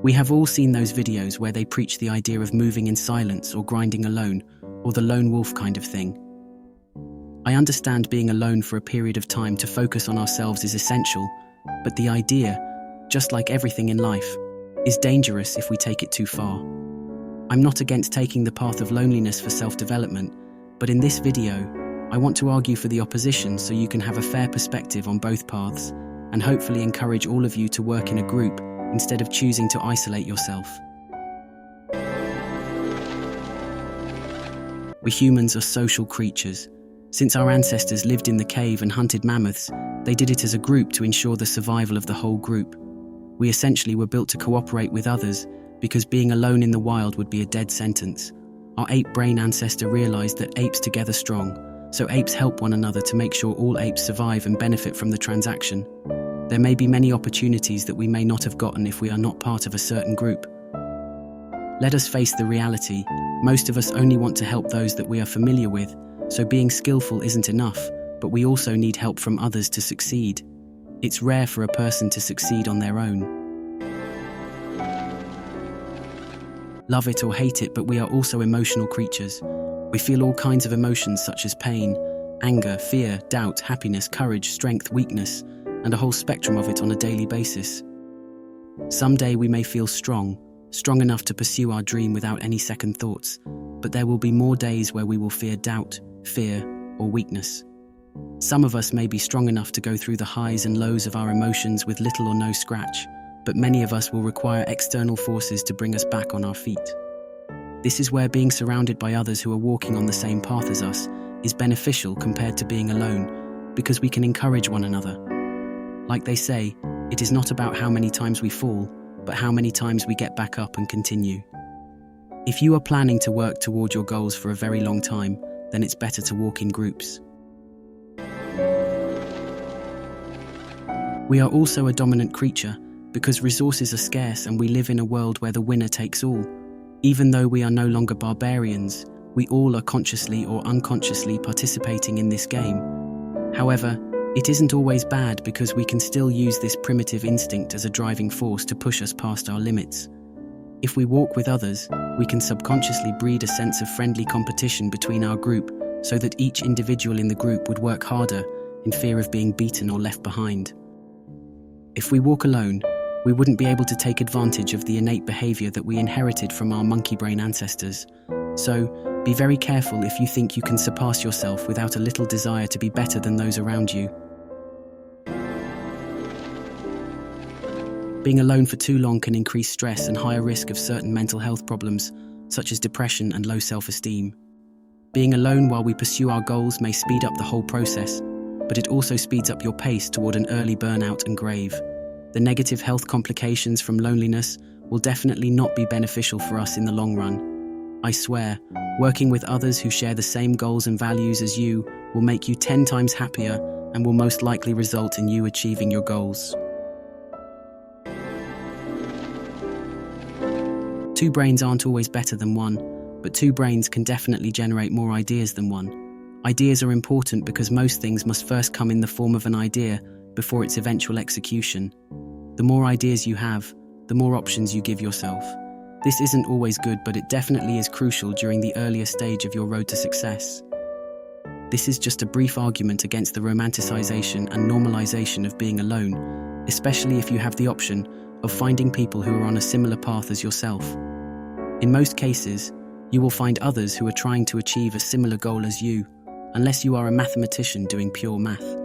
We have all seen those videos where they preach the idea of moving in silence or grinding alone, or the lone wolf kind of thing. I understand being alone for a period of time to focus on ourselves is essential, but the idea, just like everything in life, is dangerous if we take it too far. I'm not against taking the path of loneliness for self-development, but in this video, I want to argue for the opposition so you can have a fair perspective on both paths, and hopefully encourage all of you to work in a group instead of choosing to isolate yourself. We humans are social creatures. Since our ancestors lived in the cave and hunted mammoths, they did it as a group to ensure the survival of the whole group. We essentially were built to cooperate with others because being alone in the wild would be a dead sentence. Our ape-brain ancestor realized that apes together strong, so apes help one another to make sure all apes survive and benefit from the transaction. There may be many opportunities that we may not have gotten if we are not part of a certain group. Let us face the reality. Most of us only want to help those that we are familiar with, so being skillful isn't enough, but we also need help from others to succeed. It's rare for a person to succeed on their own. Love it or hate it, but we are also emotional creatures. We feel all kinds of emotions such as pain, anger, fear, doubt, happiness, courage, strength, weakness, and a whole spectrum of it on a daily basis. Someday we may feel strong enough to pursue our dream without any second thoughts, but there will be more days where we will fear doubt, fear, or weakness. Some of us may be strong enough to go through the highs and lows of our emotions with little or no scratch, but many of us will require external forces to bring us back on our feet. This is where being surrounded by others who are walking on the same path as us is beneficial compared to being alone, because we can encourage one another. Like they say, it is not about how many times we fall, but how many times we get back up and continue. If you are planning to work toward your goals for a very long time, then it's better to walk in groups. We are also a dominant creature because resources are scarce and we live in a world where the winner takes all. Even though we are no longer barbarians, we all are consciously or unconsciously participating in this game. However, it isn't always bad because we can still use this primitive instinct as a driving force to push us past our limits. If we walk with others, we can subconsciously breed a sense of friendly competition between our group so that each individual in the group would work harder in fear of being beaten or left behind. If we walk alone, we wouldn't be able to take advantage of the innate behavior that we inherited from our monkey brain ancestors. So, be very careful if you think you can surpass yourself without a little desire to be better than those around you. Being alone for too long can increase stress and higher risk of certain mental health problems, such as depression and low self-esteem. Being alone while we pursue our goals may speed up the whole process, but it also speeds up your pace toward an early burnout and grave. The negative health complications from loneliness will definitely not be beneficial for us in the long run. I swear, working with others who share the same goals and values as you will make you 10 times happier and will most likely result in you achieving your goals. Two brains aren't always better than one, but two brains can definitely generate more ideas than one. Ideas are important because most things must first come in the form of an idea before its eventual execution. The more ideas you have, the more options you give yourself. This isn't always good, but it definitely is crucial during the earlier stage of your road to success. This is just a brief argument against the romanticization and normalization of being alone, especially if you have the option of finding people who are on a similar path as yourself. In most cases, you will find others who are trying to achieve a similar goal as you, unless you are a mathematician doing pure math.